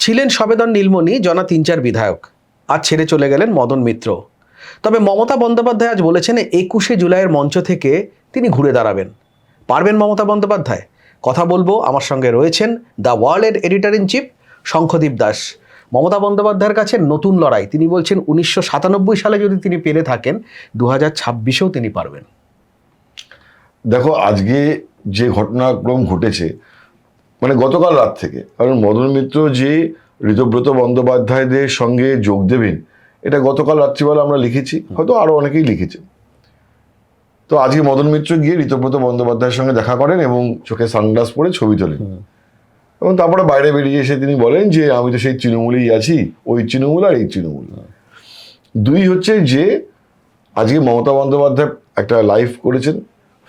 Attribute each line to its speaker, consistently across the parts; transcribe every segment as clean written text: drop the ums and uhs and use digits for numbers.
Speaker 1: ছিলেন সবেদন নীলমণি, জনা ৩-৪ বিধায়ক, আজ ছেড়ে চলে গেলেন মদন মিত্র। তবে মমতা বন্দ্যোপাধ্যায় আজ বলেছেন ২১শে জুলাইয়ের মঞ্চ থেকে তিনি ঘুরে দাঁড়াবেন। পারবেন মমতা বন্দ্যোপাধ্যায়? কথা বলবো, আমার সঙ্গে রয়েছেন দ্য ওয়ার্ল্ডের editor in chief Shankhadeep Das. Mamata বন্দ্যোপাধ্যায়ের কাছে নতুন লড়াই, তিনি বলছেন ১৯৯৭ সালে যদি তিনি পেরে থাকেন ২০২৬-এও তিনি পারবেন।
Speaker 2: দেখো, আজকে যে ঘটনাক্রম ঘটেছে, মানে গতকাল রাত থেকে, কারণ মদন মিত্র যে ঋতব্রত বন্দ্যোপাধ্যায়দের সঙ্গে যোগ দেবেন, এটা গতকাল রাত্রিবেলা আমরা লিখেছি, হয়তো আরো অনেকেই লিখেছেন। তো আজকে মদন মিত্র গিয়ে ঋতব্রত বন্দ্যোপাধ্যায়ের সঙ্গে দেখা করেন এবং চোখে সানগ্লাস পরে ছবি তোলেন, এবং তারপরে বাইরে বেরিয়ে এসে তিনি বলেন যে আমি তো সেই তৃণমূলেই আছি, ওই তৃণমূল আর এই তৃণমূল। দুই হচ্ছে যে আজকে মমতা বন্দ্যোপাধ্যায় একটা লাইভ করেছেন,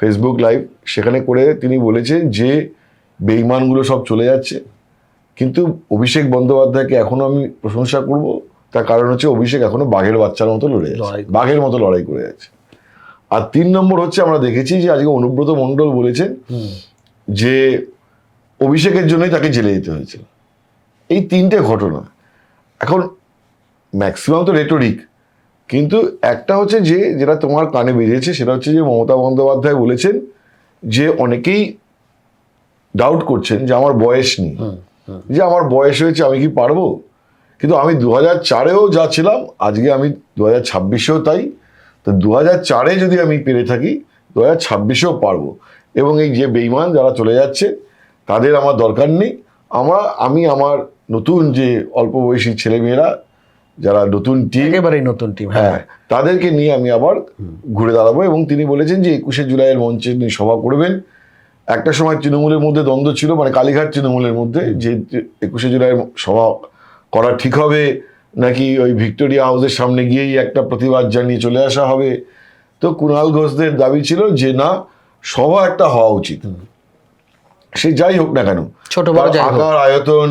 Speaker 2: ফেসবুক লাইভ, সেখানে করে তিনি বলেছেন যে বেঈমানগুলো সব চলে যাচ্ছে, কিন্তু অভিষেক বন্দ্যোপাধ্যায়কে এখনো আমি প্রশংসা করব, তার কারণ হচ্ছে অভিষেক এখনো বাঘের বাচ্চার মতো লড়ে যাচ্ছে, বাঘের মতো লড়াই করে যাচ্ছে। আর ৩ নম্বর হচ্ছে আমরা দেখেছি যে আজকে অনুব্রত মণ্ডল বলেছেন যে অভিষেকের জন্যই তাকে জেলে যেতে হয়েছিল। এই 3টে ঘটনা এখন ম্যাক্সিমাম তো রেটোরিক, কিন্তু একটা হচ্ছে যে যেটা তোমার কানে বেরিয়েছে সেটা হচ্ছে যে মমতা বন্দ্যোপাধ্যায় বলেছেন যে অনেকেই ডাউট করছেন যে আমার বয়স নেই, যে আমার বয়স হয়েছে, আমি কি পারবো? কিন্তু আমি 2004-এও যা ছিলাম, আজকে আমি 2026-এও তাই। তো 2004-এ যদি আমি পেরে থাকি, 2026-এও পারবো। এবং এই যে বেঈমান যারা চলে যাচ্ছে তাদের আমার দরকার নেই। আমি আমার নতুন যে অল্প বয়সী ছেলেমেয়েরা যারা নতুন টিম,
Speaker 1: একেবারেই নতুন টিম,
Speaker 2: হ্যাঁ, তাদেরকে নিয়ে আমি আবার ঘুরে দাঁড়াবো। এবং তিনি বলেছেন যে 21শে জুলাইয়ের মঞ্চে তিনি সভা করবেন। একটা সময় তৃণমূলের মধ্যে দ্বন্দ্ব ছিল, মানে কালীঘাট তৃণমূলের মধ্যে, যে 21শে জুলাইয়ের সভা করা ঠিক হবে নাকি ওই ভিক্টোরিয়া হাউসের সামনে গিয়েই একটা প্রতিবাদ জানিয়ে চলে আসা হবে। তো কুণাল ঘোষদের দাবি ছিল যে না, সভা একটা হওয়া উচিত, সে যাই হোক না কেন,
Speaker 1: ছোট বড়
Speaker 2: আকার, আয়তন,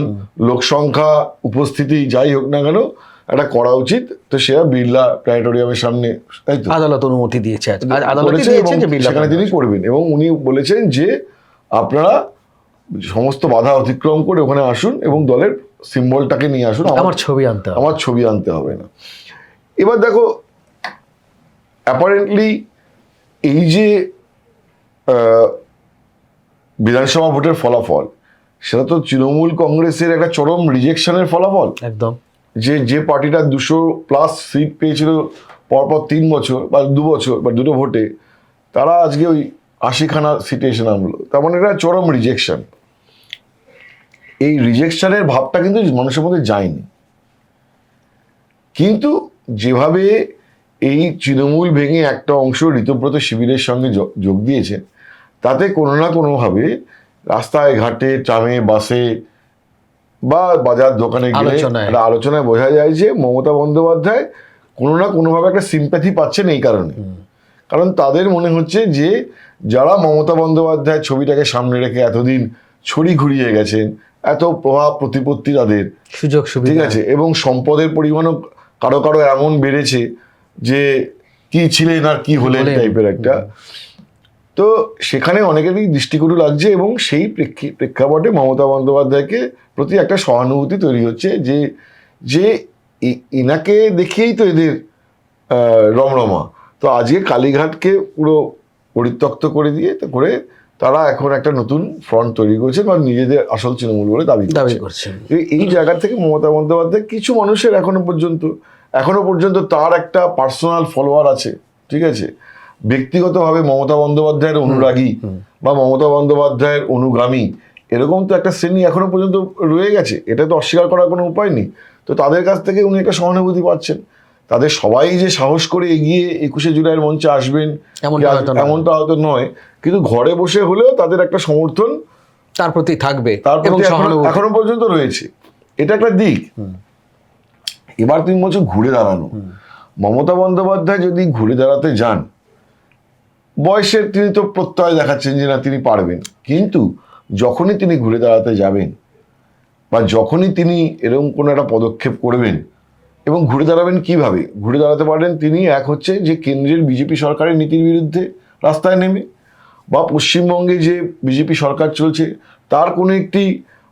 Speaker 2: লোক সংখ্যা, উপস্থিতি যাই হোক না কেন, একটা করা উচিত। তো সেটা বিড়লা প্ল্যানেটোরিয়ামের সামনে, তাই তো,
Speaker 1: আদালত অনুমতি দিয়েছে,
Speaker 2: সেখানে তিনি করবেন। এবং উনি বলেছেন যে আপনারা সমস্ত বাধা অতিক্রম করে ওখানে আসুন এবং দলের সিম্বলটাকে নিয়ে আসুন, আমার ছবি আনতে হবে না। এবার দেখো, অ্যাপারেন্টলি এই যে বিধানসভা ভোটের ফলাফল, সেটা তো তৃণমূল কংগ্রেসের একটা চরম রিজেকশনের ফলাফল।
Speaker 1: একদম,
Speaker 2: যে পার্টিটা 200+ সিট পেয়েছিল পরপর 3 বছর বা 2 বছর বা 2টো ভোটে, তারা আজকে ওই 80খানা সিটে এসে নামলো। তার মানে এটা চরম রিজেকশন। এই রিজেকশনের ভাবটা কিন্তু মানুষের মধ্যে যায়নি, কিন্তু যেভাবে এই তৃণমূল ভেঙে একটা অংশ ঋতব্রত শিবিরের সঙ্গে যোগ দিয়েছে, তাতে কোনো না কোনোভাবে রাস্তায় ঘাটে, ট্রামে, বাসে বা বাজার দোকানে গেলে একটা আলোচনায় বোঝা যায় যে মমতা বন্দ্যোপাধ্যায় কোনো না কোনোভাবে একটা সিম্প্যাথি পাচ্ছেন। এই কারণ তাদের মনে হচ্ছে যে যারা মমতা বন্দ্যোপাধ্যায় ছবিটাকে সামনে রেখে এতদিন ছড়ি ঘুরিয়ে গেছেন, এত প্রভাব প্রতিপত্তি তাদের,
Speaker 1: সুযোগ সুবিধা,
Speaker 2: ঠিক আছে, এবং সম্পদের পরিমাণও কারো কারো এমন বেড়েছে যে কি ছিলেন আর কি হলেন টাইপের একটা। তো সেখানে অনেকেরই দৃষ্টিকটু লাগছে, এবং সেই প্রেক্ষাপটে মমতা বন্দ্যোপাধ্যায়কে প্রতি একটা সহানুভূতি তৈরি হচ্ছে যে এনাকে দেখিয়েই তো এদের রমরমা। তো আজকে কালীঘাটকে পুরো পরিত্যক্ত করে দিয়ে তারা এখন একটা নতুন ফ্রন্ট তৈরি করছে বা নিজেদের আসল তৃণমূল বলে দাবি করছে। এই জায়গা থেকে মমতা বন্দ্যোপাধ্যায়, কিছু মানুষের এখনো পর্যন্ত তার একটা পার্সোনাল ফলোয়ার আছে, ঠিক আছে, ব্যক্তিগতভাবে মমতা বন্দ্যোপাধ্যায়ের অনুরাগী বা মমতা বন্দ্যোপাধ্যায়ের অনুগামী, এরকম তো একটা শ্রেণী এখনো পর্যন্ত রয়ে গেছে। এটা তো অস্বীকার করার কোনো উপায় নেই। তো তাদের কাছ থেকে উনি একটা সহানুভূতি পাচ্ছেন। তাদের সবাই যে সাহস করে এগিয়ে 21শে জুলাইয়ের মঞ্চে আসবেন এমনটা হয়তো নয়, কিন্তু ঘরে বসে হলেও তাদের একটা সমর্থন
Speaker 1: তার প্রতি থাকবে,
Speaker 2: এখনো পর্যন্ত রয়েছে। এটা একটা দিক। এবার তুমি বলছো ঘুরে দাঁড়ানো। মমতা বন্দ্যোপাধ্যায় যদি ঘুরে দাঁড়াতে যান, বয়সের তিনি তো প্রত্যয় দেখাচ্ছেন যে না তিনি পারবেন, কিন্তু যখনই তিনি ঘুরে দাঁড়াতে যাবেন বা যখনই তিনি এরকম কোনো একটা পদক্ষেপ করবেন, এবং ঘুরে দাঁড়াবেন কিভাবে, ঘুরে দাঁড়াতে পারেন তিনি, এক হচ্ছে যে কেন্দ্রের বিজেপি সরকারের নীতির বিরুদ্ধে রাস্তায় নেমে, বা পশ্চিমবঙ্গে যে বিজেপি সরকার চলছে তার কোনো একটি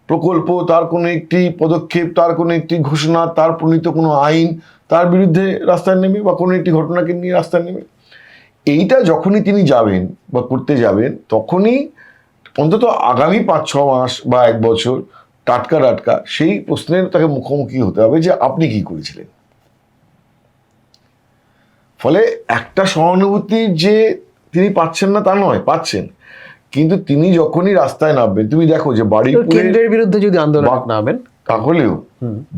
Speaker 2: প্রকল্প, তার কোনো একটি পদক্ষেপ, তার কোনো একটি ঘোষণা, তার প্রণীত কোনো আইন, তার বিরুদ্ধে রাস্তায় নেমে বা কোনো একটি ঘটনাকে নিয়ে রাস্তায় নেমে, এইটা যখনই তিনি যাবেন বা করতে যাবেন, তখনই অন্তত আগামী 5-6 মাস বা 1 বছর টাটকা সেই প্রশ্নের তাকে মুখোমুখি হতে হবে যে আপনি কি করেছিলেন। ফলে একটা সহানুভূতি যে তিনি পাচ্ছেন না তা নয়, পাচ্ছেন, কিন্তু তিনি যখনই রাস্তায় নামবেন, তুমি দেখো যে বারুইপুরের
Speaker 1: কেন্দ্রের বিরুদ্ধে যদি আন্দোলন নামেন,
Speaker 2: তাহলেও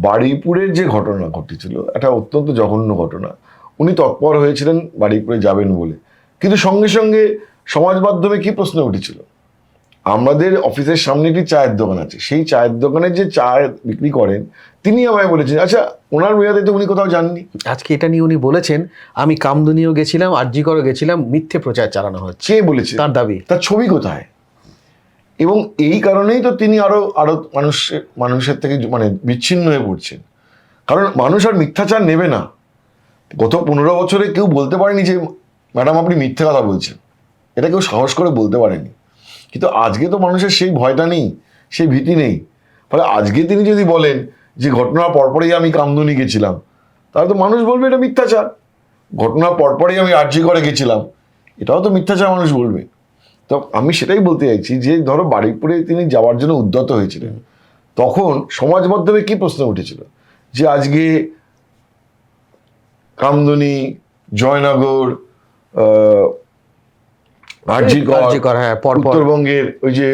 Speaker 2: বারুইপুরের যে ঘটনা ঘটেছিল, একটা অত্যন্ত জঘন্য ঘটনা, উনি তৎপর হয়েছিলেন বারুইপুরে যাবেন বলে, কিন্তু সঙ্গে সঙ্গে সমাজ মাধ্যমে কি প্রশ্ন উঠেছিল, আমাদের অফিসের সামনে একটি চায়ের দোকান আছে, সেই চায়ের দোকানে যে চা বিক্রি করেন তিনি আমায় বলেছেন, আচ্ছা ওনার মেয়াদে তো উনি কোথাও যাননি।
Speaker 1: আজকে এটা নিয়ে উনি বলেছেন, আমি কামদুনিও গেছিলাম, আরজিকরও গেছিলাম, মিথ্যে প্রচার চালানো হচ্ছে।
Speaker 2: কে বলেছে?
Speaker 1: তার দাবি।
Speaker 2: তার ছবি কোথায়? এবং এই কারণেই তো তিনি আরো মানুষের থেকে মানে বিচ্ছিন্ন হয়ে পড়ছেন, কারণ মানুষ আর মিথ্যাচার নেবে না। গত 15 বছরে কেউ বলতে পারেনি যে ম্যাডাম আপনি মিথ্যে কথা বলছেন, এটা কেউ সাহস করে বলতে পারেনি। কিন্তু আজকে তো মানুষের সেই ভয়টা নেই, সেই ভীতি নেই। ফলে আজকে তিনি যদি বলেন যে ঘটনার পরপরই আমি কামদুনি গেছিলাম, তাহলে তো মানুষ বলবে এটা মিথ্যাচার। ঘটনার পরপরই আমি আরজি করে গেছিলাম, এটাও তো মিথ্যাচার মানুষ বলবে। তো আমি সেটাই বলতে চাইছি যে ধরো বারুইপুরে তিনি যাওয়ার জন্য উদ্যত হয়েছিলেন, তখন সমাজ মাধ্যমে কি প্রশ্ন উঠেছিল যে আজকে কামদুনি, জয়নগর,
Speaker 1: আরজিকর, হ্যাঁ, পরপর
Speaker 2: উত্তরবঙ্গের ওই যে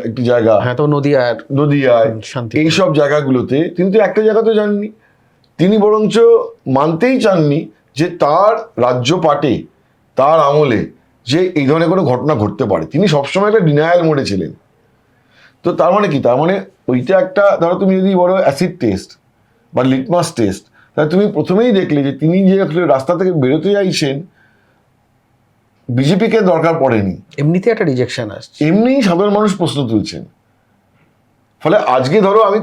Speaker 2: একটি জায়গা,
Speaker 1: হ্যাঁ তো নদিয়ায় শান্তিপুর,
Speaker 2: এইসব জায়গাগুলোতে তিনি তো একটা জায়গাতে যাননি। তিনি বরঞ্চ মানতেই চাননি যে তার রাজ্য পাটে, তার আমলে যে এই ধরনের কোনো ঘটনা ঘটতে পারে। তিনি সবসময় একটা ডিনায়াল মোডে ছিলেন। তো তার মানে কি? তার মানে ওইটা একটা, ধরো তুমি যদি বলো অ্যাসিড টেস্ট বা লিটমাস টেস্ট, তাহলে তুমি প্রথমেই দেখলে যে তিনি যে রাস্তা থেকে বেরোতে চাইছেন, বিজেপিকে দরকার পড়েনি,
Speaker 1: এমনিতে একটা রিজেকশন আসছে,
Speaker 2: এমনিই সাধারণ মানুষ প্রশ্ন তুলছেন। ফলে আজকে ধরো আমি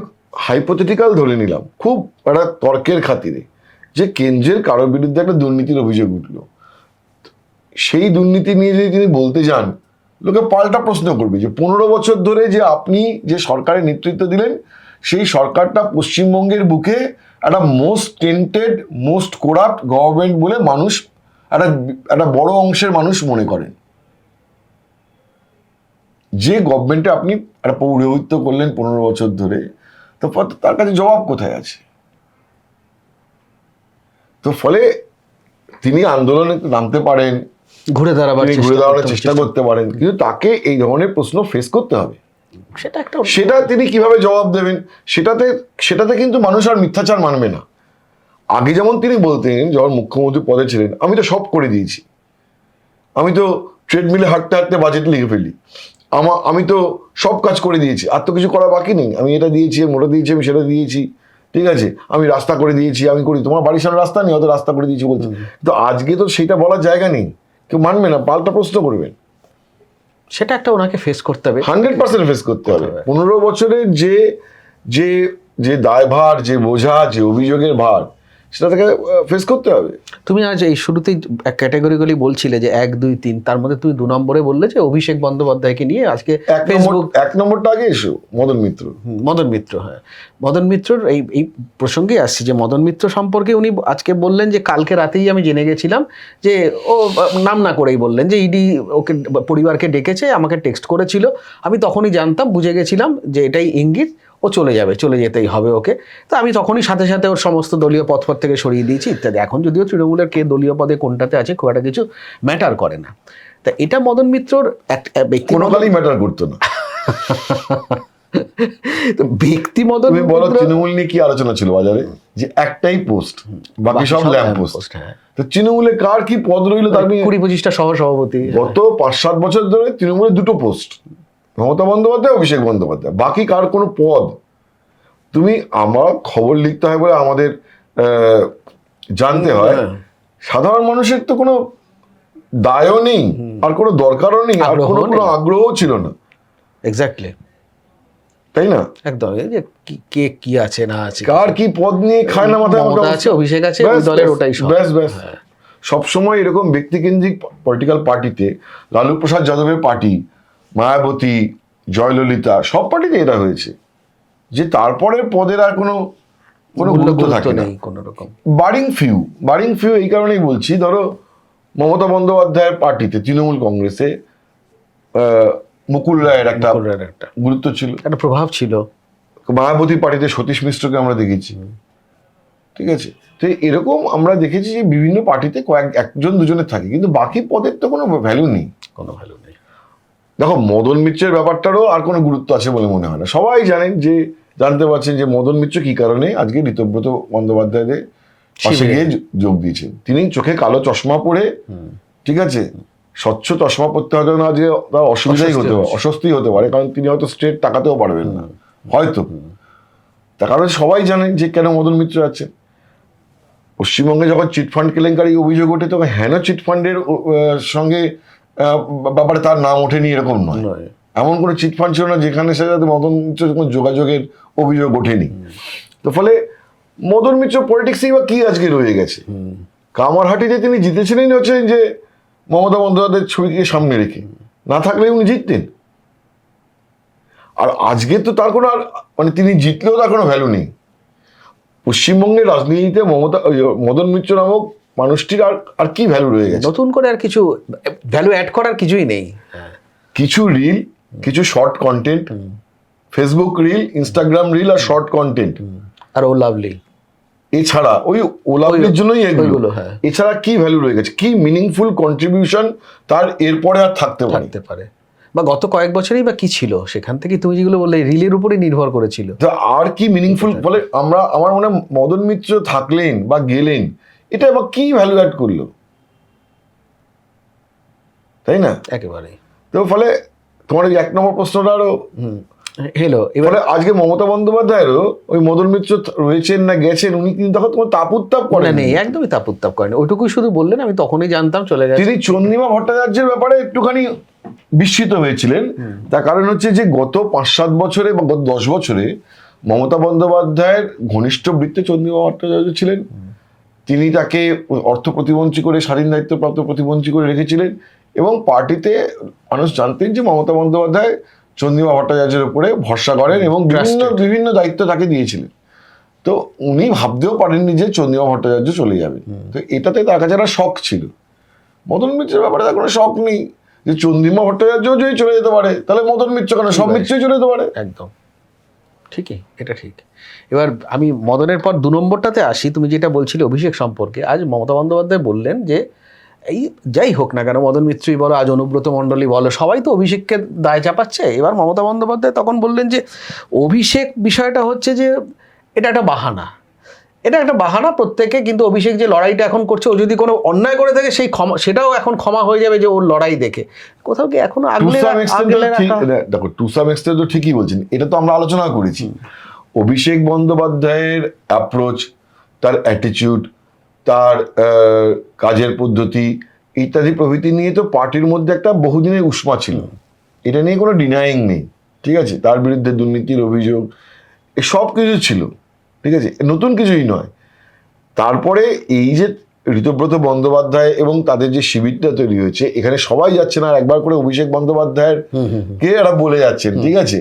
Speaker 2: হাইপোথেটিক্যাল ধরে নিলাম খুব একটা তর্কের খাতিরে যে কেন্দ্রের কারোর বিরুদ্ধে একটা দুর্নীতির অভিযোগ উঠলো, সেই দুর্নীতি নিয়ে যদি তিনি বলতে যান, লোকে পাল্টা প্রশ্ন করবে যে 15 বছর ধরে যে আপনি যে সরকারের নেতৃত্ব দিলেন, সেই সরকারটা পশ্চিমবঙ্গের বুকে একটা most tainted, most corrupt government বলে মানুষ, একটা বড় অংশের মানুষ মনে করেন। যে গভর্নমেন্টে আপনি একটা পৌরোহিত্য করলেন 15 বছর ধরে, তো তার কাছে জবাব কোথায় আছে? তো ফলে তিনি আন্দোলনে নামতে পারেন,
Speaker 1: ঘুরে
Speaker 2: দাঁড়ানোর চেষ্টা করতে পারেন, কিন্তু তাকে এই ধরনের প্রশ্ন ফেস করতে হবে। সেটা তিনি কিভাবে জবাব দেবেন, সেটাতে কিন্তু মানুষ আর মিথ্যাচার মানবে না। আগে যেমন তিনি বলতেন, যখন মুখ্যমন্ত্রী পদে ছিলেন, আমি তো সব করে দিয়েছি, আমি তো ট্রেডমিলে হাঁটতে হাঁটতে বাজেট লিখে ফেলি, আমি তো সব কাজ করে দিয়েছি, আর তো কিছু করা বাকি নেই, আমি এটা দিয়েছি, আমি ওটা দিয়েছি, আমি সেটা দিয়েছি, ঠিক আছে, আমি রাস্তা করে দিয়েছি, আমি করি, তোমার বাড়ির সামনে রাস্তা নেই, হয়তো রাস্তা করে দিয়েছি বলছি। কিন্তু আজকে তো সেটা বলার জায়গা নেই, কেউ মানবে না, পাল্টা প্রশ্ন করবেন।
Speaker 1: সেটা একটা ওনাকে ফেস করতে হবে,
Speaker 2: 100% ফেস করতে হবে। 15 বছরের যে যে যে দায়ভার, যে বোঝা, যে অভিযোগের ভার, সেটা থেকে ফেস করতে হবে।
Speaker 1: তুমি আজ এই শুরুতেই ক্যাটাগরিগুলি বলছিলে যে 1, 2, 3, তার মধ্যে তুমি 2 নম্বরে বললে যে অভিষেক বন্দ্যোপাধ্যায়কে নিয়ে আজকে ফেসবুক।
Speaker 2: 1 নম্বরটা আগে এসো, মদন মিত্র।
Speaker 1: হ্যাঁ, মদন মিত্রর এই প্রসঙ্গে আসছে যে মদন মিত্র সম্পর্কে উনি আজকে বললেন যে কালকে রাতেই আমি জেনে গেছিলাম, যে ও নাম না করেই বললেন যে ইডি ওকে পরিবারকে ডেকেছে, আমাকে টেক্সট করেছিল, আমি তখনই জানতাম, বুঝে গেছিলাম যে এটাই ইঙ্গিত, ও চলে যাবে, চলে যেতেই হবে ওকে। তো আমি তখনই সাথে সাথে ওর সমস্ত দলীয় পদ থেকে সরিয়ে দিয়েছি ইত্যাদি। এখন যদিও তৃণমূলের কে দলীয় পদে কোনটাতে আছে খুব একটা কিছু ম্যাটার করে না। তা এটা মদন মিত্রর ব্যক্তি,
Speaker 2: কোনোকালই ম্যাটার করতো না।
Speaker 1: তো ব্যক্তি মদন
Speaker 2: তুমি বলো তৃণমূল নিয়ে কি আলোচনা ছিল বাজারে, যে একটাই পোস্ট, বাকি সব ল্যাম্প পোস্ট। তো তৃণমূলে কার কি পদ রইলো, তার
Speaker 1: 20-25টা সহ সভাপতি।
Speaker 2: গত 5-7 বছর ধরে তৃণমূলে 2টো পোস্ট, মমতা বন্দ্যোপাধ্যায়, অভিষেক বন্দ্যোপাধ্যায়, বাকি কার কোনো পদ। তুমি আমার খবর লিখতে হয় বলে আমাদের জানতে হয়, সাধারণ মানুষের তো কোনো দায়ও নেই, আর কোনো দরকারও নেই, আর কোনো আগ্রহও ছিল না।
Speaker 1: এক্স্যাক্টলি,
Speaker 2: তাই না?
Speaker 1: একদম, যে কে কি আছে না আছে,
Speaker 2: কার কি পদ নিয়ে খায় না মাথায়
Speaker 1: আছে, অভিষেক আছে, ওই দলের ওটাই সব।
Speaker 2: ব্যাস। সবসময় এরকম ব্যক্তিকেন্দ্রিক পলিটিক্যাল পার্টিতে, লালু প্রসাদ যাদবের পার্টি, মায়াবতী, জয়ললিতা, সব পার্টিতে এটা হয়েছে। যে তারপরে পদের আর কোনো গুরুত্ব থাকে না,
Speaker 1: নেই কোনো রকম।
Speaker 2: বারিং ফিউ এই কারণেই বলছি, ধরো মমতা বন্দ্যোপাধ্যায়ের পার্টিতে, তৃণমূল কংগ্রেসে মুকুল রায়ের একটা গুরুত্ব ছিল,
Speaker 1: একটা প্রভাব ছিল।
Speaker 2: মায়াবতী পার্টিতে সতীশ মিশ্রকে আমরা দেখেছি, ঠিক আছে। তো এরকম আমরা দেখেছি যে বিভিন্ন পার্টিতে একজন দুজনের থাকে, কিন্তু বাকি পদের তো কোনো ভ্যালু নেই। দেখো মদন মিত্রের ব্যাপারটারও আর কোনো গুরুত্ব আছে বলে মনে হয় না। সবাই জানতে পারছেন যে মদন মিত্র কি কারণে আজকে ঋতব্রত বন্দ্যোপাধ্যায়দের পাশে গিয়ে যোগ দিয়েছেন। তিনি চোখে কালো চশমা পরে, ঠিক আছে, স্বচ্ছ চশমা পরতে হয়তো না, আজকে তার অস্বস্তি হতে পারে, কারণ তিনি হয়তো স্ট্রেট তাকাতেও পারবেন না হয়তো। তার কারণে সবাই জানেন যে কেন মদন মিত্র আছেন। পশ্চিমবঙ্গে যখন চিটফান্ড কেলেঙ্কারি অভিযোগ ওঠে, তখন হেন চিটফান্ডের সঙ্গে ব্যাপারে তার নাম ওঠেনি এরকম নয়। এমন কোনো চিটফান্ড ছিল না যেখানে সে যাতে মদন মিত্র কোনো যোগাযোগের অভিযোগ ওঠেনি। তো ফলে মদন মিত্র পলিটিক্সেই বা কি আজকে রয়ে গেছে। কামারহাটিতে তিনি জিতেছিলেন হচ্ছে যে মমতা বন্দ্যোপাধ্যায়ের ছবিকে সামনে রেখে, না থাকলে উনি জিততেন। আর আজকে তো তার কোনো মানে তিনি জিতলেও তার কোনো ভ্যালু নেই। পশ্চিমবঙ্গের রাজনীতিতে মদন মিত্র নামক মানুষটির আর কি ভ্যালু রয়ে গেছে?
Speaker 1: নতুন করে আর কিছু ভ্যালু অ্যাড করার কিছুই নেই।
Speaker 2: কিছু রিল, কিছু short content, Facebook reel, Instagram reel আর শর্ট কন্টেন্ট,
Speaker 1: আর ও লাভলি,
Speaker 2: এছাড়া ও লাভলির জন্যই এগুলো। এছাড়া কি ভ্যালু রয়ে গেছে, কি মিনিংফুল কন্ট্রিবিউশন তার এরপরে আর থাকতে পারে?
Speaker 1: বা গত কয়েক বছরেই বা কি ছিল সেখান থেকে? তুমি যেগুলো বললে রিলের উপরই নির্ভর করেছিল,
Speaker 2: আর কি মিনিংফুল? বলে আমার মনে হয় মদন মিত্র থাকলেন বা গেলেন, এটা আবার কি ভ্যালু অ্যাড করলো, তাই না?
Speaker 1: একেবারে।
Speaker 2: তো ফলে তোমার এই 1 নম্বর প্রশ্নটা আরো
Speaker 1: হেলো।
Speaker 2: এবারে আজকে মমতা বন্দ্যোপাধ্যায়েরও ওই মদন মিত্র রয়েছেন না গেছেন, উনি কিন্তু তখন তোমার তাপ করেন
Speaker 1: নেই, একদমই তাপ করেন। ওইটুকুই শুধু বললেন, আমি তখনই জানতাম চলে গেছে।
Speaker 2: তিনি চন্দ্রিমা ভট্টাচার্যের ব্যাপারে একটুখানি বিস্মিত হয়েছিলেন। তার কারণ হচ্ছে যে গত 5-7 বছরে বা গত 10 বছরে মমতা বন্দ্যোপাধ্যায়ের ঘনিষ্ঠ বৃত্তে চন্দ্রিমা ভট্টাচার্য ছিলেন। তিনি তাকে অর্থ প্রতিমন্ত্রী করে, স্বাধীন দায়িত্বপ্রাপ্ত প্রতিমন্ত্রী করে রেখেছিলেন, এবং পার্টিতে মানুষ জানতেন যে মমতা বন্দ্যোপাধ্যায় চন্দ্রিমা ভট্টাচার্যের উপরে ভরসা করেন এবং বিভিন্ন দায়িত্ব তাকে দিয়েছিলেন। তো উনি ভাবতেও পারেননি যে চন্দ্রিমা ভট্টাচার্য চলে যাবেন। তো এটাতে তার কাছে একটা শখ ছিল। মদন মিত্রের ব্যাপারে তার কোনো শখ নেই যে চন্দ্রিমা ভট্টাচার্য যদি চলে যেতে পারে, তাহলে মদন মিত্র কেন, সব মিত্রই চলে যেতে পারে।
Speaker 1: একদম ঠিকই, এটা ঠিক। এবার আমি মদনের পর 2 নম্বরটাতে আসি। তুমি যেটা বলছিলে অভিষেক সম্পর্কে, আজ মমতা বন্দ্যোপাধ্যায় বললেন যে এই যাই হোক না কেন, মদন মিত্রই বলো, আজ অনুব্রত মণ্ডলী বলো, সবাই তো অভিষেককে দায় চাপাচ্ছে। এবার মমতা বন্দ্যোপাধ্যায় তখন বললেন যে অভিষেক বিষয়টা হচ্ছে যে এটা একটা বাহানা প্রত্যেকে, কিন্তু অভিষেক যে লড়াইটা এখন করছে, ও যদি কোনো অন্যায় করে থাকে সেটাও এখন ক্ষমা হয়ে যাবে যে ওর লড়াই দেখে। কোথাও কি এখনো
Speaker 2: দেখো, টু সাম এক্সটেন্ট তো ঠিকই বলছেন, এটা তো আমরা আলোচনা করেছি। অভিষেক বন্দ্যোপাধ্যায়ের অ্যাপ্রোচ, তার অ্যাটিটিউড, তার কাজের পদ্ধতি ইত্যাদি প্রভৃতি নিয়ে তো পার্টির মধ্যে একটা বহুদিনের উষ্মা ছিল, এটা নিয়ে কোনো ডিনাইং নেই, ঠিক আছে। তার বিরুদ্ধে দুর্নীতির অভিযোগ, সব কিছু ছিল, ঠিক আছে, নতুন কিছুই নয়। তারপরে এই যে ঋতব্রত বন্দ্যোপাধ্যায় এবং তাদের যে শিবিরটা তৈরি হয়েছে, এখানে সবাই যাচ্ছে না, একবার করে অভিষেক বন্দ্যোপাধ্যায়ের কে এরা বলে যাচ্ছেন, ঠিক আছে।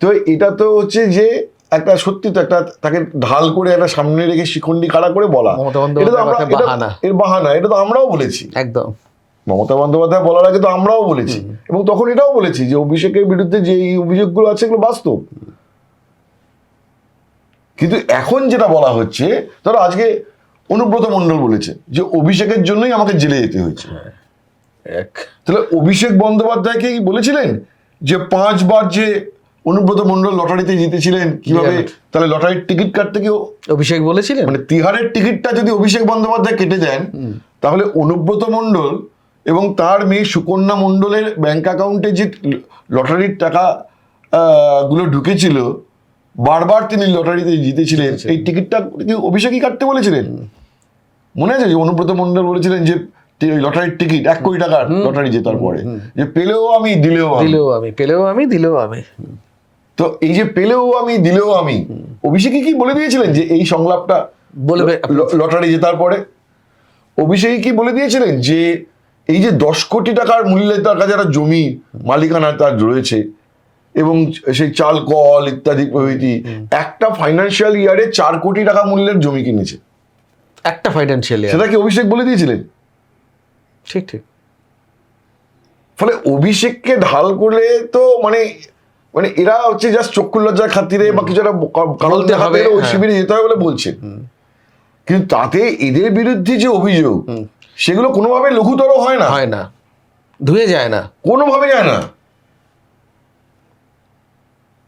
Speaker 2: তো এটা তো হচ্ছে যে একটা সত্যি তো একটা তাকে ঢাল করে একটা সামনে রেখে শিখণ্ডি খাড়া করে বলা, এর বাহানা। এটা তো আমরাও বলেছি,
Speaker 1: একদম
Speaker 2: মমতা বন্দ্যোপাধ্যায় বলার আগে তো আমরাও বলেছি, এবং তখন এটাও বলেছি যে অভিষেকের বিরুদ্ধে যে এই অভিযোগগুলো আছে এগুলো বাস্তব। কিন্তু এখন যেটা বলা হচ্ছে, ধরো আজকে অনুব্রত মণ্ডল বলেছে যে অভিষেকের জন্যই আমাকে জেলে যেতে হয়েছে। তাহলে অভিষেক বন্দ্যোপাধ্যায়কে বলেছিলেন যে 5 বার যে অনুব্রত মণ্ডল লটারিতে জিতেছিলেন কিভাবে, তাহলে লটারির টিকিট কাটতে কি
Speaker 1: অভিষেক বলেছিলেন?
Speaker 2: মানে তিহারের টিকিটটা যদি অভিষেক বন্দ্যোপাধ্যায় কেটে দেন, তাহলে অনুব্রত মণ্ডল এবং তার মেয়ে সুকন্যা মণ্ডলের ব্যাংক অ্যাকাউন্টে যে লটারির টাকা গুলো ঢুকেছিল, বারবার তিনি লটারিতে জিতেছিলেন, এই টিকিটটা অভিষেকই কাটতে বলেছিলেন। মনে আছে যে অনুব্রত মণ্ডল বলেছিলেন যে লটারির টিকিট 1 কোটি টাকার লটারি জেতার পরে, যে পেলেও আমি দিলেও আমি। তো এই যে পেলেও আমি দিলেও আমি, অভিষেকই কি বলে দিয়েছিলেন যে এই সংলাপটা বলবে লটারি জেতার পরে? অভিষেকই কি বলে দিয়েছিলেন যে এই যে 10 কোটি টাকার মূল্যের তার কাছে একটা জমি মালিকানা তার রয়েছে, এবং সেই চাল কল ইত্যাদি প্রভৃতি একটা ফাইন্যান্সিয়াল ইয়ারে 4 কোটি টাকা মূল্যের জমি কিনেছে।
Speaker 1: একটা ফাইন্যান্সিয়াল
Speaker 2: সেটা কি অভিষেক বলে দিয়েছিলেন?
Speaker 1: ঠিক ঠিক।
Speaker 2: ফলে অভিষেককে ঢাল করলে তো মানে মানে এরা হচ্ছে জাস্ট চক্ষু লজ্জার খাতিরে বা কিছু একটা কারণ
Speaker 1: বলতে
Speaker 2: দেখাতে
Speaker 1: হবে,
Speaker 2: ওই
Speaker 1: হ্যাঁ।
Speaker 2: শিবিরে যেতে হবে বলে বলছেন, কিন্তু তাতে এদের বিরুদ্ধে যে অভিযোগ সেগুলো কোনোভাবে লঘুতর হয় না,
Speaker 1: হয় না, ধুয়ে যায় না।
Speaker 2: কোনোভাবে যায় না।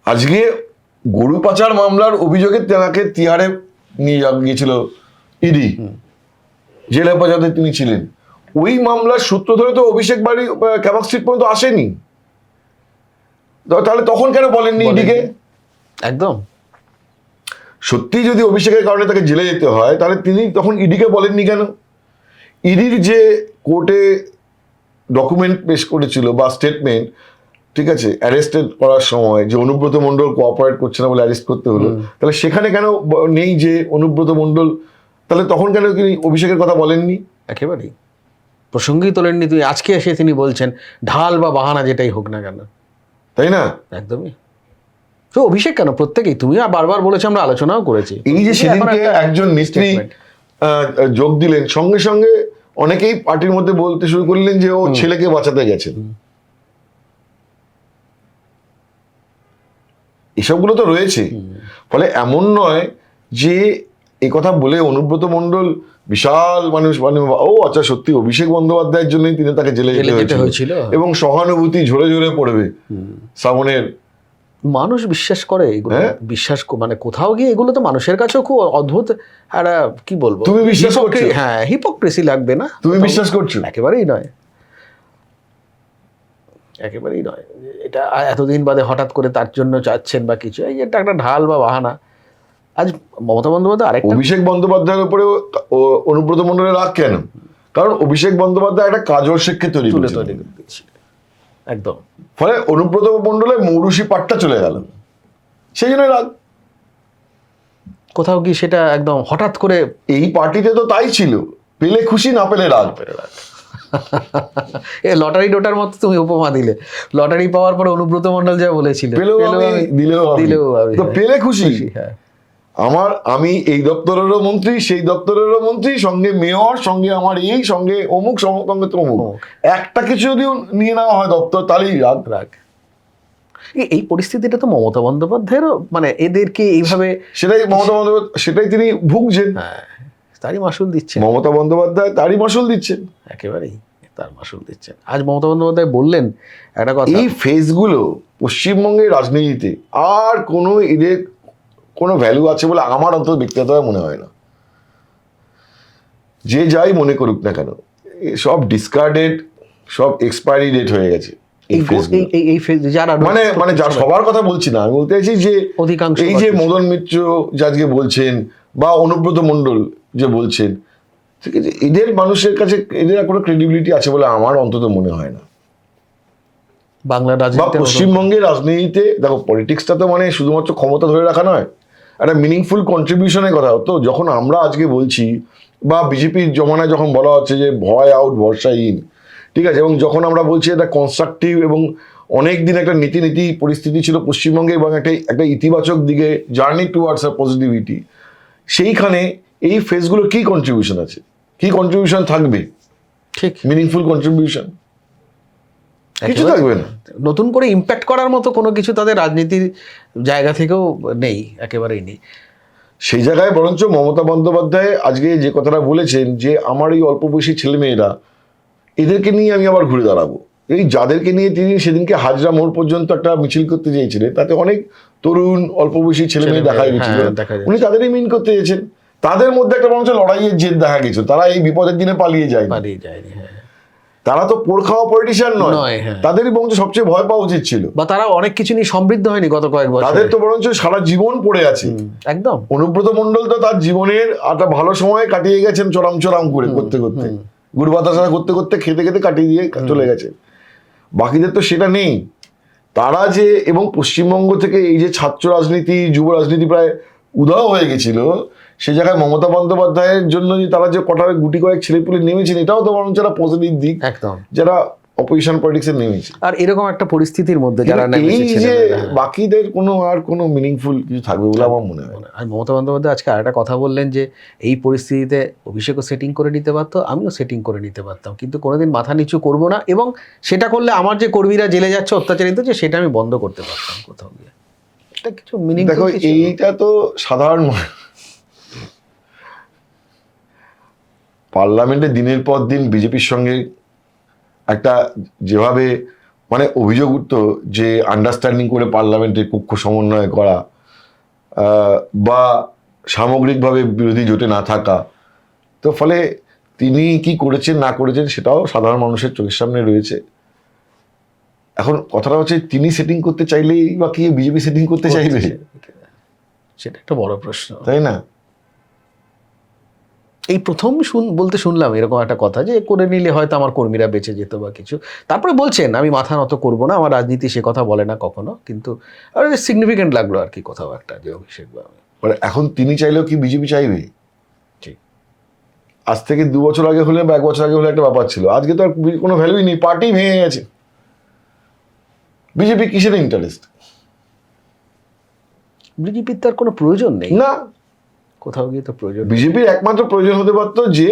Speaker 2: আজকে গরু পাচার মামলার অভিযোগে তাকে তিহারে নিয়ে গিয়েছিল ইডি, জেল হেফাজতে তিনি ছিলেন। ওই মামলার সূত্র ধরে তো অভিষেক বাড়ি ক্যাবাক স্ট্রিট পর্যন্ত আসেনি, তাহলে তখন কেন বলেননি ইডিকে?
Speaker 1: একদম।
Speaker 2: সত্যি যদি অভিষেকের কারণে তাকে জেলে যেতে হয় তাহলে তিনি তখন ইডিকে বলেননি কেন? ইডির যে কোর্টে ডকুমেন্ট পেশ করেছিল বা স্টেটমেন্ট, ঠিক আছে, অ্যারেস্টেড করার সময় যে অনুব্রত মণ্ডল কোঅপারেট করছে না বলে অ্যারেস্ট করতে হলো, তাহলে সেখানে কেন নেই যে অনুব্রত মণ্ডল? তাহলে তখন কেন তিনি অভিষেকের কথা বলেননি?
Speaker 1: একেবারেই প্রসঙ্গই তোলেননি। তুই আজকে এসে তিনি বলছেন ঢাল বা বাহানা যেটাই হোক না কেন,
Speaker 2: তাই না?
Speaker 1: একদমই। তো অভিষেক কেন, প্রত্যেকেই, তুমি বারবার বলেছো, আমরা আলোচনাও করেছি।
Speaker 2: এই যে সেদিনকে একজন মিস্ত্রি যোগ দিলেন, সঙ্গে সঙ্গে অনেকেই পার্টির মধ্যে বলতে শুরু করলেন যে ও ছেলেকে বাঁচাতে গেছেন। এসবগুলো তো রয়েছে। ফলে এমন নয় যে এই কথা বলে অনুব্রত মণ্ডল বিশাল মানুষ, মানে ও আচ্ছা সত্যি অভিষেক বন্দ্যোপাধ্যায়ের জন্যই তিনি তাকে জেলে যেতে হয়েছিল এবং সহানুভূতি ঝরে ঝরে পড়বে শ্রাবণের।
Speaker 1: মানুষ বিশ্বাস করে এগুলো, বিশ্বাস মানে কোথাও গিয়ে এগুলো তো মানুষের কাছেও খুব অদ্ভুত একটা, কি বলবো,
Speaker 2: তুমি বিশ্বাস করছো?
Speaker 1: হ্যাঁ, হিপোক্রেসি লাগবে না?
Speaker 2: তুমি বিশ্বাস করছো?
Speaker 1: একেবারেই নয়, একেবারেই নয়। এটা এতদিন বাদে হঠাৎ করে তার জন্য চাচ্ছেন বা কিছু, এই এটা একটা ঢাল বা বাহানা। আজ মমতা বন্দ্যোপাধ্যায় আরেকটা,
Speaker 2: অভিষেক বন্দ্যোপাধ্যায়ের উপরে অনুব্রত মণ্ডলের রাগ কেন? কারণ অভিষেক বন্দ্যোপাধ্যায় একটা কাজল শেখকে তৈরি করেছিল।
Speaker 1: একদম।
Speaker 2: ফলে অনুব্রত মণ্ডলের মৌরুষি পাটটা চলে গেল, সেই জন্য রাগ।
Speaker 1: কোথাও কি সেটা একদম হঠাৎ করে,
Speaker 2: এই পার্টিতে তো তাই ছিল, পেলে খুশি না পেলে রাগ।
Speaker 1: এ লটারি ডোটার মতো তুমি উপমা দিলে। লটারি পাওয়ার পরে অনুব্রত মণ্ডল যা বলেছিল,
Speaker 2: পেলেও আমি, দিলেও আমি। তো পেলে খুশি।
Speaker 1: হ্যাঁ,
Speaker 2: আমি এই দপ্তরেরও মন্ত্রী, সেই দপ্তরেরও মন্ত্রী, সঙ্গে মেয়র, সঙ্গে আমার এই, সঙ্গে অমুক, সঙ্গে তমুক, একটা কিছু যদি নিয়ে নেওয়া হয় দপ্তর, তাহলেই রাগ।
Speaker 1: রাগ। এই পরিস্থিতিটা তো মমতা বন্দ্যোপাধ্যায়েরও, মানে এদেরকে এইভাবে,
Speaker 2: সেটাই মমতা বন্দ্যোপাধ্যায়, সেটাই তিনি ভুগছেন।
Speaker 1: হ্যাঁ, তারই মাসুল দিচ্ছেন
Speaker 2: মমতা বন্দ্যোপাধ্যায়, তারই মাসুল দিচ্ছেন।
Speaker 1: একেবারেই তার মাসুল দিচ্ছেন। আজ মমতা বন্দ্যোপাধ্যায় বললেন একটা কথা,
Speaker 2: এই ফেসগুলো পশ্চিমবঙ্গের রাজনীতিতে আর কোনো এদের কোনো ভ্যালু আছে বলে আমার অন্তত ব্যক্তিগতভাবে মনে হয় না। যে যাই মনে করুক না কেন, সব ডিসকার্ডেড, সব এক্সপায়ারি ডেট হয়ে গেছে
Speaker 1: যারা
Speaker 2: মানে যা সবার কথা বলছি না, আমি বলতে চাইছি যে
Speaker 1: অধিকাংশ,
Speaker 2: এই যে মদন মিত্র যে আজকে বলছেন বা অনুব্রত মণ্ডল যে বলছেন, ঠিক আছে, এদের মানুষের কাছে এদের কোনো ক্রেডিবিলিটি আছে বলে আমার অন্তত মনে হয় না।
Speaker 1: বাংলা
Speaker 2: বা
Speaker 1: রাজনীতি,
Speaker 2: পশ্চিমবঙ্গের রাজনীতিতে দেখো, পলিটিক্সটা তো মানে শুধুমাত্র ক্ষমতা ধরে রাখা নয়, একটা মিনিংফুল কন্ট্রিবিউশনের কথা। তো যখন আমরা আজকে বলছি বা বিজেপির জমানায় যখন বলা হচ্ছে যে ভয় আউট ভরসা ইন, ঠিক আছে, এবং যখন আমরা বলছি এটা কনস্ট্রাকটিভ এবং অনেক দিন একটা নীতি পরিস্থিতি ছিল পশ্চিমবঙ্গে এবং একটা ইতিবাচক দিকে জার্নি টুয়ার্ডস আ পজিটিভিটি, সেইখানে এই ফেসগুলো কি কন্ট্রিবিউশন আছে, কি কন্ট্রিবিউশন থাকবে?
Speaker 1: ঠিক,
Speaker 2: মিনিংফুল কন্ট্রিবিউশন কিছু থাকবে না।
Speaker 1: নতুন করে ইম্প্যাক্ট করার মতো কোনো কিছু তাদের রাজনীতির জায়গা থেকেও নেই, একেবারেই নেই।
Speaker 2: সেই জায়গায় বরঞ্চ মমতা বন্দ্যোপাধ্যায় আজকে যে কথাটা বলেছেন যে আমার এই অল্প বয়সী ছেলেমেয়েরা, এদেরকে নিয়ে আমি আবার ঘুরে দাঁড়াবো। এই যাদেরকে নিয়ে তিনি সেদিনকে হাজরা মোড় পর্যন্ত একটা মিছিল করতে চেয়েছিলেন, তাতে অনেক তরুণ অল্প বয়সী ছেলেমেয়ে দেখা গেছিল, উনি তাদেরই মিন করতে চেয়েছেন। তাদের মধ্যে একটা বরঞ্চ লড়াইয়ের জেদ দেখা গেছিল, তারা এই বিপদের দিনে পালিয়ে যায়নি। তারা তো পোড় খাওয়া পলিটিশিয়ান নয়, তাদেরই বরঞ্চ সবচেয়ে ভয় পাওয়া উচিত ছিল।
Speaker 1: বা তারা অনেক কিছু নিয়ে সমৃদ্ধ হয়নি গত কয়েক বছর,
Speaker 2: তাদের তো বরঞ্চ সারা জীবন পড়ে আছে।
Speaker 1: একদম।
Speaker 2: অনুব্রত মণ্ডল তো তার জীবনের একটা ভালো সময় কাটিয়ে গেছেন চরম করে করতে গুড় বাতাসা করতে খেতে কাটিয়ে দিয়ে চলে গেছে। বাকিদের তো সেটা নেই। তারা যে, এবং পশ্চিমবঙ্গ থেকে এই যে ছাত্র রাজনীতি, যুব রাজনীতি প্রায় উধাও হয়ে গেছিল, সে জায়গায় মমতা বন্দ্যোপাধ্যায়ের জন্য যে তারা যে গুটি কয়েক ছেলেপুলে নেমেছেন, এটাও তো বরঞ্চ একটা পজিটিভ দিক।
Speaker 1: একদম।
Speaker 2: যারা অপোজিশন পলিটিক্সে নেমেছে।
Speaker 1: আর এরকম একটা পরিস্থিতির মধ্যে যারা
Speaker 2: কিন্তু এই
Speaker 1: নেমেছে
Speaker 2: যে
Speaker 1: ছেলেমেয়েরা,
Speaker 2: বাকিদের কোনো মিনিংফুল কিছু থাকবে বলে আমার মনে হয় না।
Speaker 1: আর মমতা বন্দ্যোপাধ্যায় আজকে আরেকটা কথা বললেন যে এই পরিস্থিতিতে অভিষেকও সেটিং করে নিতে পারতো, আমিও সেটিং করে নিতে পারতাম, কিন্তু কোনোদিন মাথা নিচু করবো না, এবং সেটা করলে আমার যে কর্মীরা জেলে যাচ্ছে অত্যাচারিত, যে সেটা আমি বন্ধ করতে পারতাম কোথাও গিয়ে। এটা কিছু মিনিং,
Speaker 2: দেখো এইটা তো সাধারণ পার্লামেন্টে দিনের পর দিন বিজেপির সঙ্গে একটা যেভাবে মানে অভিযোগ উঠতো যে আন্ডারস্ট্যান্ডিং করে পার্লামেন্টে কক্ষ সমন্বয় করা বা সামগ্রিকভাবে বিরোধী জোটে না থাকা, তো ফলে তিনি কি করেছেন না করেছেন সেটাও সাধারণ মানুষের চোখের সামনে রয়েছে। এখন কথাটা হচ্ছে তিনি সেটিং করতে চাইলেই বা কি বিজেপি সেটিং করতে চাইবে,
Speaker 1: সেটা একটা বড় প্রশ্ন,
Speaker 2: তাই না?
Speaker 1: এই প্রথম বলতে শুনলাম এরকম একটা কথা যে করে নিলে হয়তো আমার কর্মীরা বেঁচে যেত বা কিছু। তারপরে বলছেন আমি মাথা নত করবো না, আমার রাজনীতি সে কথা বলে না কখনো, কিন্তু সিগনিফিকেন্ট লাগলো আর কি কোথাও একটা, যে অভিষেক বাবু।
Speaker 2: মানে এখন তিনি চাইলেও কি বিজেপি চাইবে?
Speaker 1: ঠিক।
Speaker 2: আজ থেকে 2 বছর আগে হলে বা 1 বছর আগে হলে একটা ব্যাপার ছিল, আজকে তো আর কোনো ভ্যালুই নেই, পার্টি ভেঙে গেছে। বিজেপি কিসের ইন্টারেস্ট?
Speaker 1: বিজেপির তার কোনো প্রয়োজন নেই
Speaker 2: না,
Speaker 1: কোথাও গিয়ে তো প্রয়োজন।
Speaker 2: বিজেপির একমাত্র প্রয়োজন হতে পারতো যে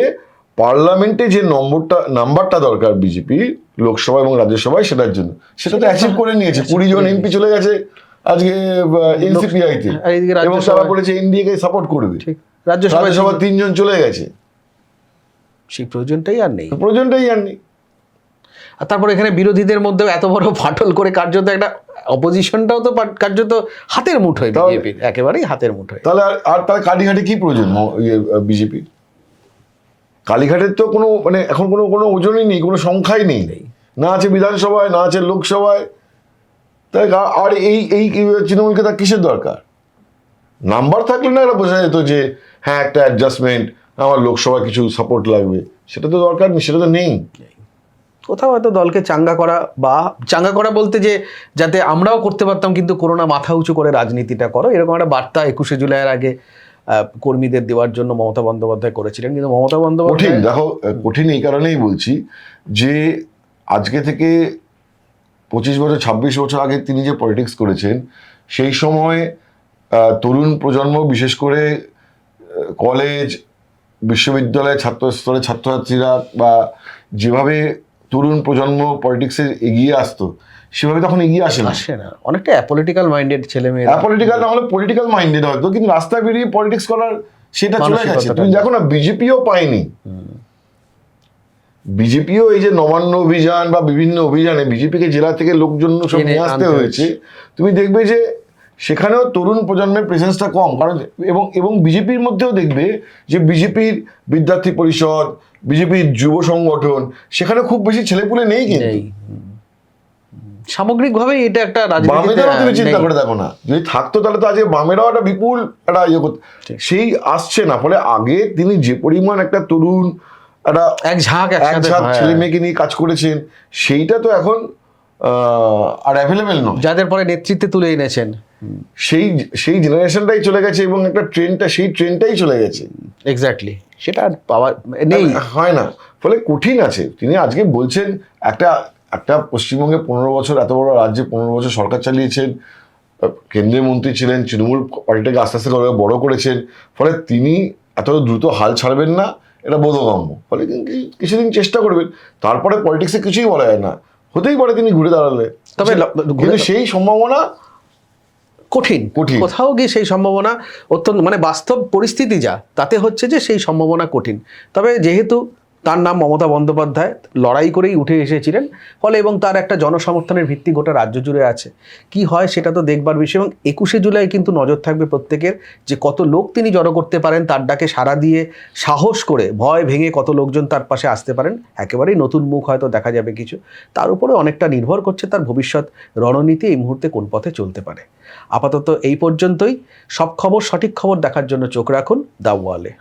Speaker 2: পার্লামেন্টে যে নাম্বারটা দরকার বিজেপি লোকসভা এবং রাজ্যসভায়, সেটার জন্য সেটা তো অ্যাচিভ করে নিয়েছে। 20 জন এমপি চলে গেছে আজকে এনসিপিআইতে, এবং তারা বলেছে এনডিএ কে সাপোর্ট করবে। রাজ্যসভা 3 জন চলে গেছে,
Speaker 1: সেই প্রয়োজনটাই আর নেই। আর তারপর এখানে বিরোধীদের মধ্যেও এত বড় ফাটল করে কার্যত একটা অপোজিশনটাও তো কার্যত হাতের মুঠোয়, বিজেপির একেবারেই হাতের মুঠোয়।
Speaker 2: তাহলে আর তার কালীঘাটে কি প্রয়োজন বিজেপির? কালীঘাটের তো কোনো মানে এখন কোনো ওজনই নেই, কোনো সংখ্যাই নেই, না আছে বিধানসভায়, না আছে লোকসভায়। তাই আর এই তৃণমূলকে তার কিসের দরকার? নাম্বার থাকলে না এটা বোঝা যেত যে হ্যাঁ একটা অ্যাডজাস্টমেন্ট, আমার লোকসভা কিছু সাপোর্ট লাগবে, সেটা তো দরকার নেই, সেটা তো নেই।
Speaker 1: কোথাও হয়তো দলকে চাঙ্গা করা, বা চাঙ্গা করা বলতে যে যাতে আমরাও করতে পারতাম কিন্তু করোনা মাথা উঁচু করে রাজনীতিটা করো, এরকম একটা বার্তা 21শে জুলাইয়ের আগে কর্মীদের দেওয়ার জন্য মমতা বন্দ্যোপাধ্যায় করেছিলেন। কিন্তু মমতা বন্দ্যোপাধ্যায়
Speaker 2: কঠিন, দেখো কঠিন এই কারণেই বলছি যে আজকে থেকে 25 বছর 26 বছর আগে তিনি যে পলিটিক্স করেছেন, সেই সময় তরুণ প্রজন্ম বিশেষ করে কলেজ বিশ্ববিদ্যালয় ছাত্রস্তরের ছাত্রছাত্রীরা বা যেভাবে তরুণ প্রজন্ম পলিটিক্সে এগিয়ে আসতো, সেভাবে তখন এগিয়ে আসে না।
Speaker 1: অনেকটা অ্যাপলিটিক্যাল মাইন্ডেড ছেলে মেয়ে,
Speaker 2: অ্যাপলিটিক্যাল না হলে পলিটিক্যাল মাইন্ডেড হয়তো, কিন্তু রাস্তায় বেরিয়ে পলিটিক্স করার সেটা চলে গেছে। তুমি দেখো না, বিজেপিও পায়নি। বিজেপিও এই যে নবান্ন অভিযান বা বিভিন্ন অভিযানে বিজেপিকে জেলা থেকে লোকজন সব নিয়ে আসতে হয়েছে, তুমি দেখবে যে সেখানেও তরুণ প্রজন্মের প্রেজেন্সটা কম। কারণ এবং বিজেপির মধ্যেও দেখবে যে বিজেপির বিদ্যার্থী পরিষদ, বিজেপির যুব সংগঠন, সেখানে খুব বেশি ছেলেপুলে নেই। কিন্তু
Speaker 1: সামগ্রিকভাবে এটা একটা
Speaker 2: বামেরাও তুমি চিন্তা করে দেখো না, যদি থাকতো তাহলে তো আজকে বামেরাও একটা বিপুল একটা ইয়ে করতো, সেই আসছে না। ফলে আগে তিনি যে পরিমাণ একটা তরুণ একটা এক ঝাঁক ছেলে মেয়েকে নিয়ে কাজ করেছেন, সেইটা তো এখন আর অ্যাভেলেবেল নয়।
Speaker 1: যাদের পরে নেতৃত্বে তুলে এনেছেন,
Speaker 2: সেই জেনারেশনটাই চলে গেছে, এবং একটা সেই ট্রেনটাই চলে গেছে।
Speaker 1: এক্স্যাক্টলি, সেটা আর পাওয়া নেই,
Speaker 2: হয় না। ফলে কঠিন আছে। তিনি আজকে বলছেন একটা পশ্চিমবঙ্গে 15 বছর, এত বড় রাজ্যে 15 বছর সরকার চালিয়েছেন, কেন্দ্রীয় মন্ত্রী ছিলেন, তৃণমূল পার্টিটাকে আস্তে আস্তে বড় করেছেন। ফলে তিনি এত দ্রুত হাল ছাড়বেন না, এটা বোধগম্য। ফলে কিছুদিন চেষ্টা করবেন, তারপরে পলিটিক্সে কিছুই বলা যায় না, হতেই পারে তিনি ঘুরে দাঁড়ালে। তবে কিন্তু সেই সম্ভাবনা
Speaker 1: কঠিন, কোথাও গিয়ে সেই সম্ভাবনা অত্যন্ত মানে বাস্তব পরিস্থিতি যা, তাতে হচ্ছে যে সেই সম্ভাবনা কঠিন। তবে যেহেতু তার নাম মমতা বন্দ্যোপাধ্যায়, লড়াই করেই উঠে এসেছিলেন, ফলে এবং তার একটা জনসমর্থনের ভিত্তি গোটা রাজ্য জুড়ে আছে। কি হয় সেটা তো দেখবার বিষয়। এবং 21শে জুলাই কিন্তু নজর থাকবে প্রত্যেকের, যে কত লোক তিনি জড়ো করতে পারেন, তার ডাকে সাড়া দিয়ে সাহস করে ভয় ভেঙে কত লোকজন তার পাশে আসতে পারেন। একেবারেই নতুন মুখ হয়তো দেখা যাবে কিছু, তার উপরে অনেকটা নির্ভর করছে তার ভবিষ্যৎ রণনীতি এই মুহূর্তে কোন পথে চলতে পারে। আপাতত এই পর্যন্তই। সব খবর, সঠিক খবর দেখার জন্য চোখ রাখুন দ্য ওয়ালে।